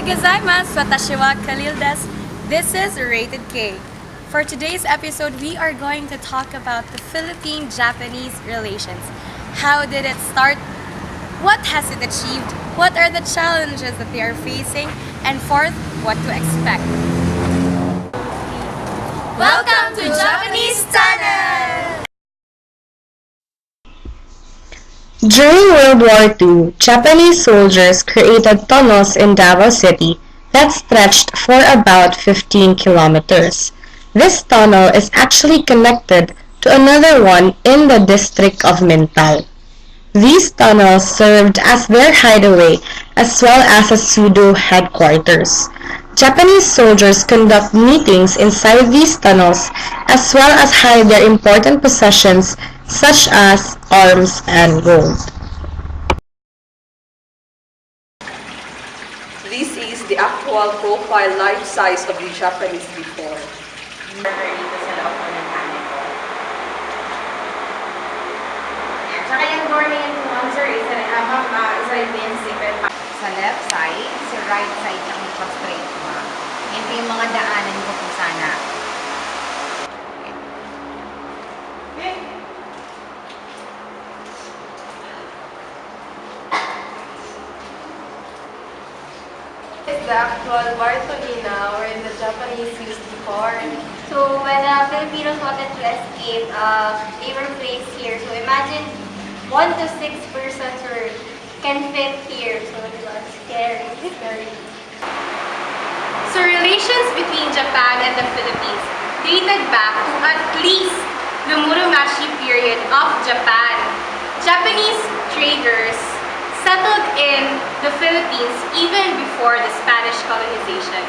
gozaimasu, watashi wa Khalil desu. This is Rated K. For today's episode, we are going to talk about the Philippine-Japanese relations. How did it start? What has it achieved? What are the challenges that they are facing? And fourth, what to expect. Welcome to Japanese Channel! During World War II, Japanese soldiers created tunnels in Davao City that stretched for about 15 kilometers. This tunnel is actually connected to another one in the district of Mintal. These tunnels served as their hideaway as well as a pseudo headquarters. Japanese soldiers conduct meetings inside these tunnels as well as hide their important possessions such as arms and gold. This is the actual profile life size of the Japanese before. Tsaka yung door na yung answer is din secret pa. Sa left side, sa right side ang straight mo. Yan po yung mga daanan ko po sana. Is the actual Bartolina where the Japanese used before. So when the Filipinos wanted to escape, they were placed here. So imagine 1 to 6 persons can fit here. So it was scary. So relations between Japan and the Philippines dated back to at least the Muromachi period of Japan. Japanese traders settled in the Philippines even before the Spanish colonization.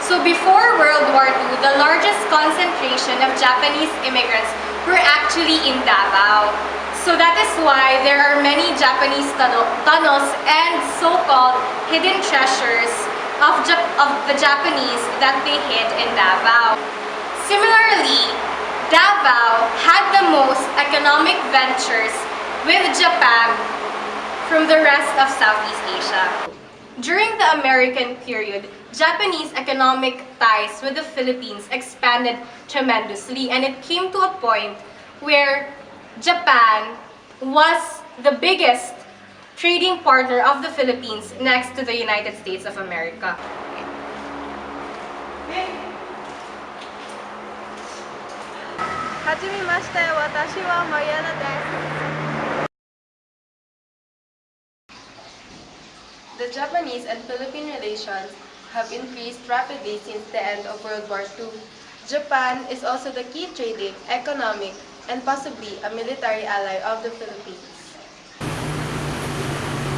So before World War II, the largest concentration of Japanese immigrants were actually in Davao. So that is why there are many Japanese tunnels and so-called hidden treasures of the Japanese that they hid in Davao. Similarly, Davao had the most economic ventures with Japan from the rest of Southeast Asia. During the American period, Japanese economic ties with the Philippines expanded tremendously, and it came to a point where Japan was the biggest trading partner of the Philippines next to the United States of America. Hajimemashite, watashi wa Mariana desu. The Japanese and Philippine relations have increased rapidly since the end of World War II. Japan is also the key trading, economic, and possibly a military ally of the Philippines.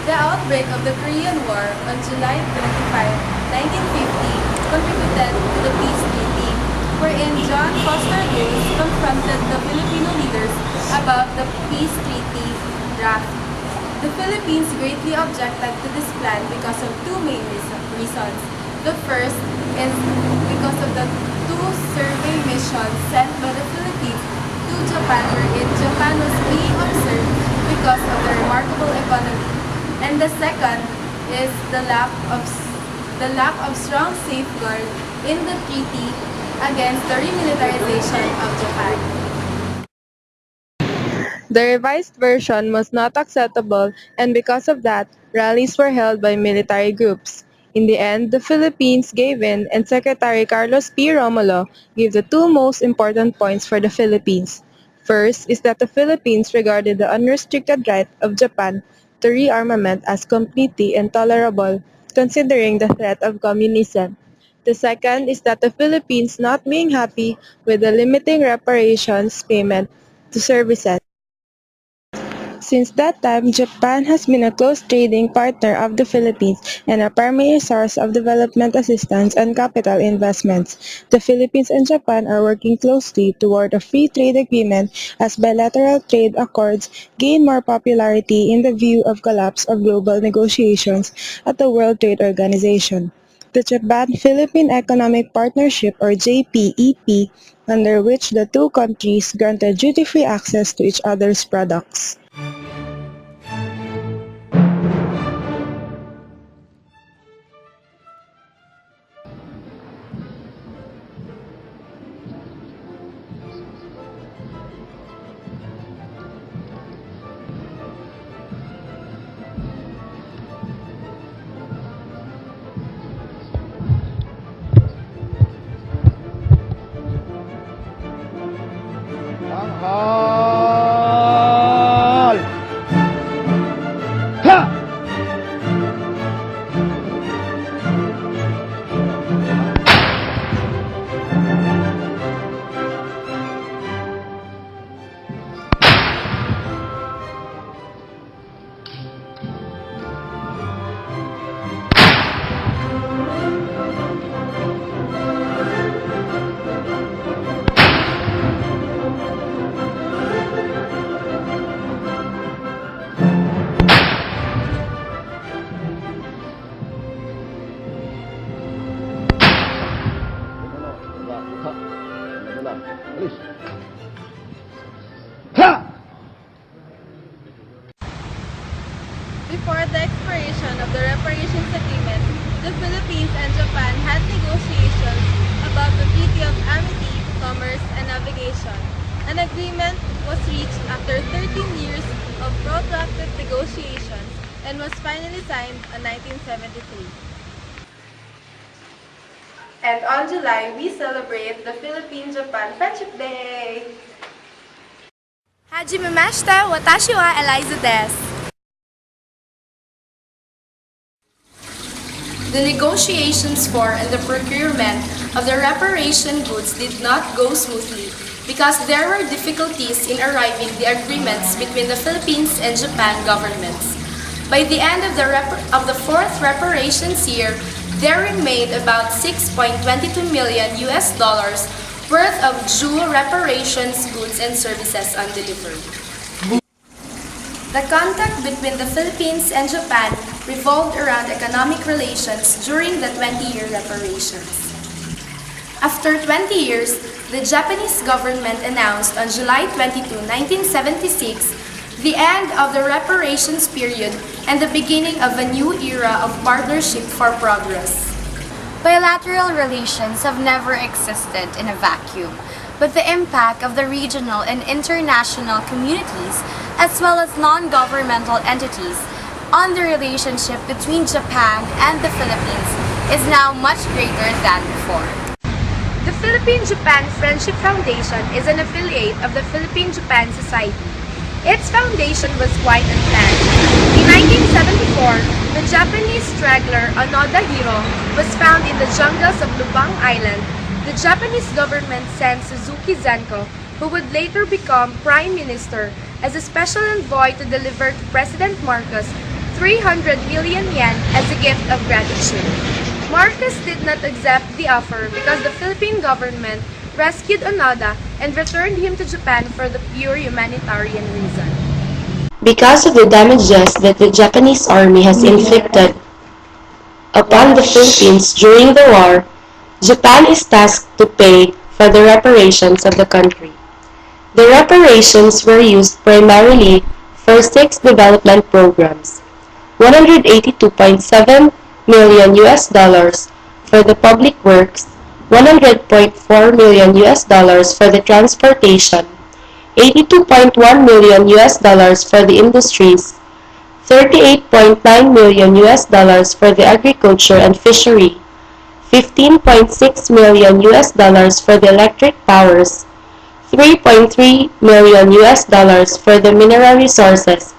The outbreak of the Korean War on July 25, 1950 contributed to the peace treaty, wherein John Foster Dulles confronted the Filipino leaders about the peace treaty draft. The Philippines greatly objected to this plan because of two main reasons. The first is because of the two survey missions sent by the Philippines to Japan, wherein Japan was being observed because of the remarkable economy. And the second is the lack of strong safeguard in the treaty against the remilitarization of Japan. The revised version was not acceptable, and because of that, rallies were held by military groups. In the end, the Philippines gave in, and Secretary Carlos P. Romulo gave the two most important points for the Philippines. First is that the Philippines regarded the unrestricted right of Japan to rearmament as completely intolerable, considering the threat of communism. The second is that the Philippines not being happy with the limiting reparations payment to services. Since that time, Japan has been a close trading partner of the Philippines and a primary source of development assistance and capital investments. The Philippines and Japan are working closely toward a free trade agreement as bilateral trade accords gain more popularity in the view of collapse of global negotiations at the World Trade Organization. The Japan-Philippine Economic Partnership or JPEP, under which the two countries granted duty-free access to each other's products. Ball! Ha! Alis. Ha! Before the expiration of the reparations agreement, the Philippines and Japan had negotiations about the Treaty of Amity, Commerce, and Navigation. An agreement was reached after 13 years of protracted negotiations and was finally signed in 1973. And on July, we celebrate the Philippine-Japan Friendship Day! Hajime mashita, watashi wa Eliza desu. The negotiations for and the procurement of the reparation goods did not go smoothly because there were difficulties in arriving the agreements between the Philippines and Japan governments. By the end of the fourth reparations year, there remained about $6.22 million worth of due reparations goods and services undelivered. The contact between the Philippines and Japan revolved around economic relations during the 20-year reparations. After 20 years, the Japanese government announced on July 22, 1976, the end of the reparations period and the beginning of a new era of partnership for progress. Bilateral relations have never existed in a vacuum, but the impact of the regional and international communities, as well as non-governmental entities, on the relationship between Japan and the Philippines is now much greater than before. The Philippine-Japan Friendship Foundation is an affiliate of the Philippine-Japan Society. Its foundation was quite unplanned. In 1974, the Japanese straggler Onoda Hiro was found in the jungles of Lubang Island. The Japanese government sent Suzuki Zenko, who would later become Prime Minister, as a special envoy to deliver to President Marcos 300 million yen as a gift of gratitude. Marcos did not accept the offer because the Philippine government rescued Onoda and returned him to Japan for the pure humanitarian reason. Because of the damages that the Japanese army has inflicted upon the Philippines during the war, Japan is tasked to pay for the reparations of the country. The reparations were used primarily for 6 development programs: $182.7 million for the public works, $100.4 million for the transportation, $82.1 million for the industries, $38.9 million for the agriculture and fishery, $15.6 million for the electric powers, $3.3 million for the mineral resources,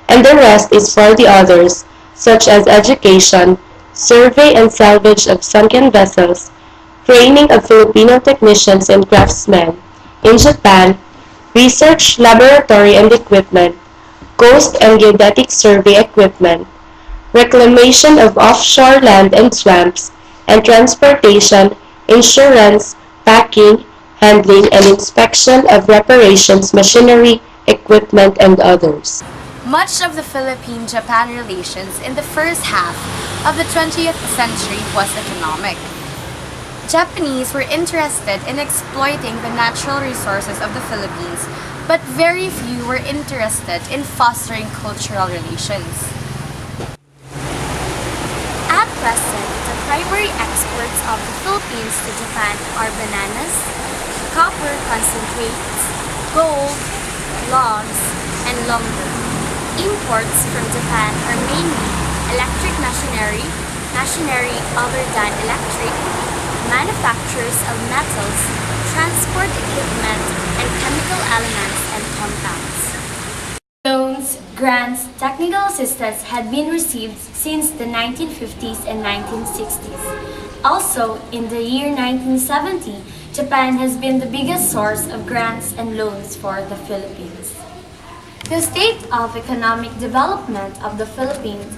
and the rest is for the others, such as education, survey and salvage of sunken vessels, training of Filipino technicians and craftsmen in Japan, research laboratory and equipment, coast and geodetic survey equipment, reclamation of offshore land and swamps, and transportation, insurance, packing, handling, and inspection of reparations machinery, equipment, and others. Much of the Philippine-Japan relations in the first half of the 20th century was economic. Japanese were interested in exploiting the natural resources of the Philippines, but very few were interested in fostering cultural relations. At present, the primary exports of the Philippines to Japan are bananas, copper concentrates, gold, logs, and lumber. Imports from Japan are mainly electric machinery, machinery other than electric, manufacturers of metals, transport equipment, and chemical elements grants, technical assistance had been received since the 1950s and 1960s. Also, in the year 1970, Japan has been the biggest source of grants and loans for the Philippines. The state of economic development of the Philippines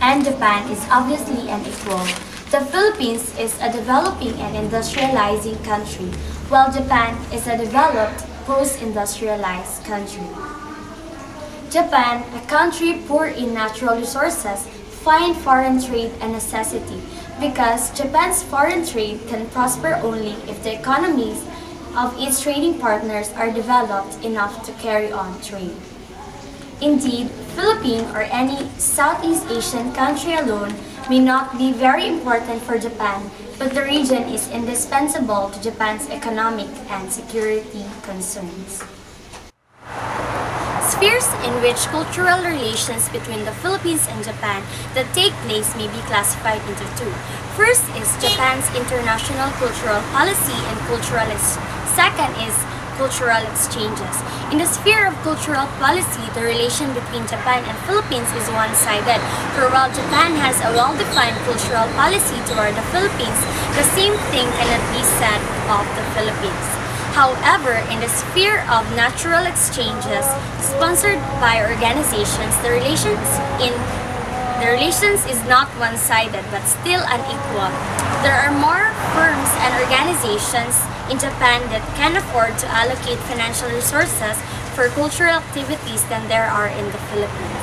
and Japan is obviously unequal. The Philippines is a developing and industrializing country, while Japan is a developed, post-industrialized country. Japan, a country poor in natural resources, find foreign trade a necessity because Japan's foreign trade can prosper only if the economies of its trading partners are developed enough to carry on trade. Indeed, Philippines or any Southeast Asian country alone may not be very important for Japan, but the region is indispensable to Japan's economic and security concerns. Spheres in which cultural relations between the Philippines and Japan that take place may be classified into two. First is Japan's international cultural policy and second is cultural exchanges. In the sphere of cultural policy, the relation between Japan and Philippines is one-sided, for while Japan has a well-defined cultural policy toward the Philippines, the same thing cannot be said of the Philippines. However, in the sphere of natural exchanges sponsored by organizations, the relations is not one-sided but still unequal. There are more firms and organizations in Japan that can afford to allocate financial resources for cultural activities than there are in the Philippines.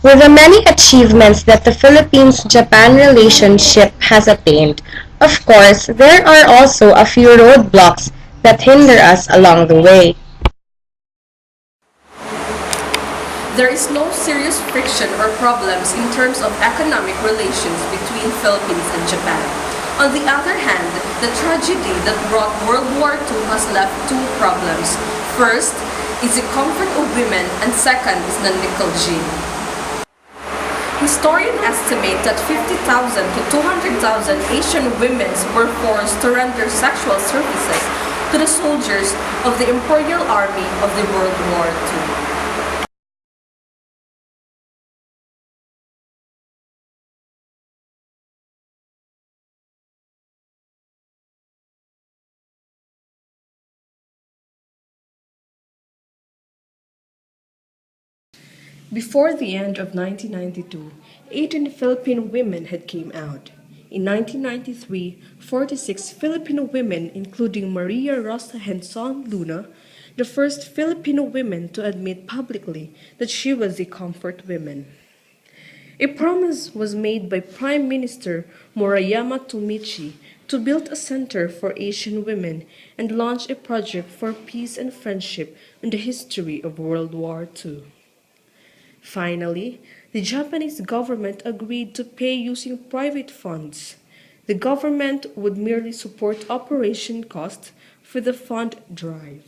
With the many achievements that the Philippines-Japan relationship has attained, of course, there are also a few roadblocks that hinder us along the way. There is no serious friction or problems in terms of economic relations between Philippines and Japan. On the other hand, the tragedy that brought World War II has left two problems. First is the comfort of women, and second is the nickel gene. Historians estimate that 50,000 to 200,000 Asian women were forced to render sexual services to the soldiers of the Imperial Army of the World War II. Before the end of 1992, 18 Filipino women had came out. In 1993, 46 Filipino women, including Maria Rosa Henson Luna, the first Filipino woman to admit publicly that she was a comfort woman. A promise was made by Prime Minister Murayama Tomichi to build a center for Asian women and launch a project for peace and friendship in the history of World War II. Finally, the Japanese government agreed to pay using private funds. The government would merely support operation costs for the fund drive.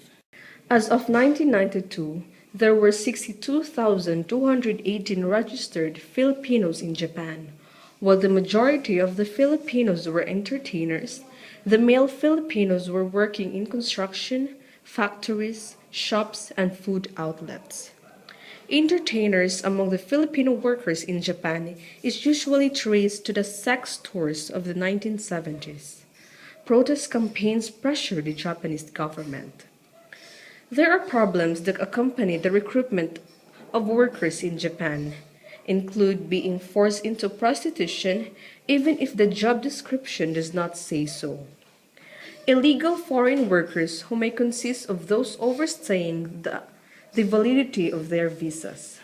As of 1992, there were 62,218 registered Filipinos in Japan. While the majority of the Filipinos were entertainers, the male Filipinos were working in construction, factories, shops, and food outlets. Entertainers among the Filipino workers in Japan is usually traced to the sex tours of the 1970s. Protest campaigns pressured the Japanese government. There are problems that accompany the recruitment of workers in Japan, include being forced into prostitution even if the job description does not say so. Illegal foreign workers who may consist of those overstaying the validity of their visas.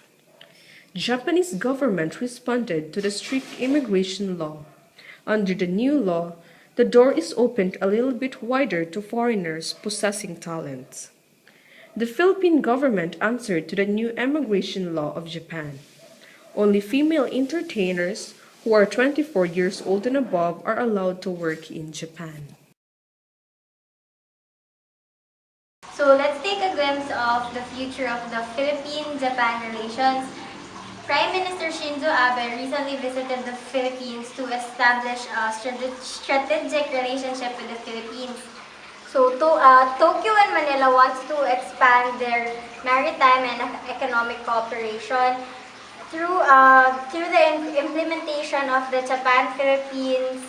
Japanese government responded to the strict immigration law. Under the new law, the door is opened a little bit wider to foreigners possessing talents. The Philippine government answered to the new immigration law of Japan. Only female entertainers who are 24 years old and above are allowed to work in Japan. So let's take a glimpse of the future of the Philippine-Japan relations. Prime Minister Shinzo Abe recently visited the Philippines to establish a strategic relationship with the Philippines. So Tokyo and Manila wants to expand their maritime and economic cooperation through the implementation of the Japan-Philippines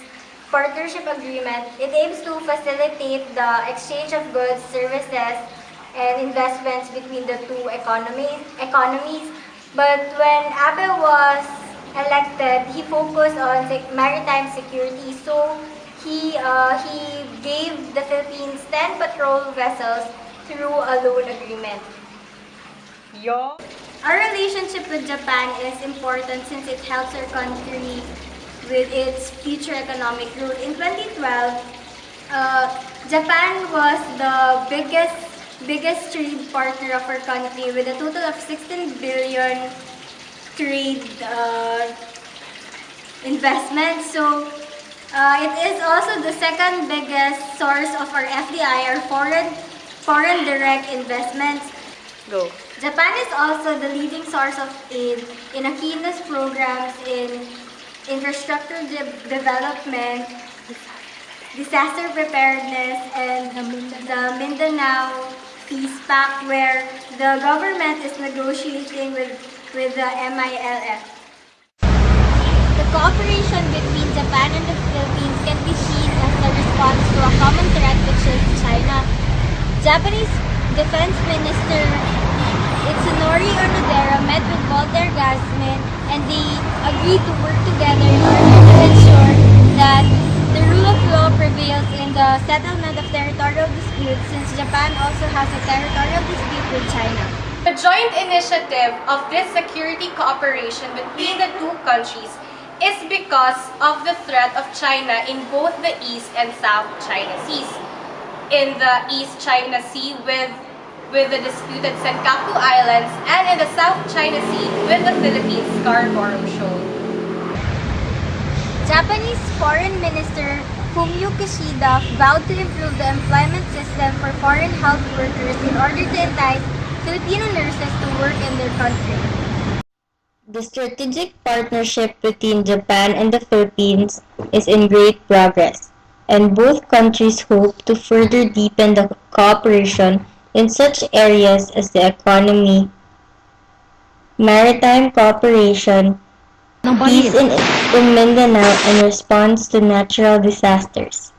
Partnership Agreement. It aims to facilitate the exchange of goods, services, and investments between the two economies. But when Abe was elected, he focused on maritime security. So he gave the Philippines 10 patrol vessels through a loan agreement. Our relationship with Japan is important since it helps our country with its future economic growth. In 2012, Japan was the biggest trade partner of our country with a total of 16 billion trade investments. So it is also the second biggest source of our FDI, our foreign direct investments. Go. Japan is also the leading source of aid in Aquino's programs in infrastructure development, disaster preparedness, and the Mindanao Peace Pact, where the government is negotiating with the MILF. The cooperation between Japan and the Philippines can be seen as a response to a common threat, which is China. Japanese Defense Minister Itsunori Onodera met with Walter Gassman and they agreed to work together in order to ensure that the rule of law prevails in the settlement of territorial disputes, since Japan also has a territorial dispute with China. The joint initiative of this security cooperation between the two countries is because of the threat of China in both the East and South China Seas. In the East China Sea with the disputed Senkaku Islands, and in the South China Sea with the Philippines Scarborough Shoal. Japanese Foreign Minister Fumio Kishida vowed to improve the employment system for foreign health workers in order to entice Filipino nurses to work in their country. The strategic partnership between Japan and the Philippines is in great progress, and both countries hope to further deepen the cooperation in such areas as the economy, maritime cooperation, peace in Mindanao, and response to natural disasters.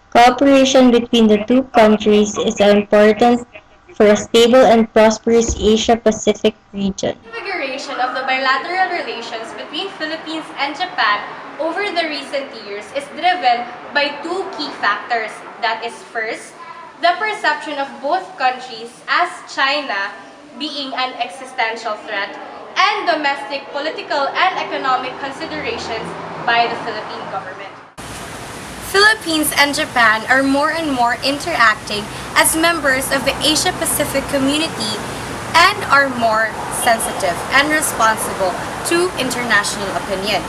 Cooperation between the two countries is important for a stable and prosperous Asia-Pacific region. Configuration of the bilateral relations between Philippines and Japan over the recent years is driven by two key factors. That is, first, the perception of both countries as China being an existential threat, and domestic political and economic considerations by the Philippine government. Philippines and Japan are more and more interacting as members of the Asia-Pacific community and are more sensitive and responsible to international opinion.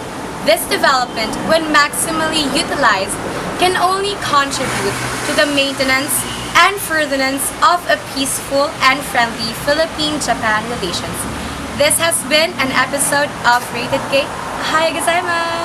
This development, when maximally utilized, can only contribute to the maintenance and furtherance of a peaceful and friendly Philippine-Japan relations. This has been an episode of Rated K. Ohayou gozaimasu!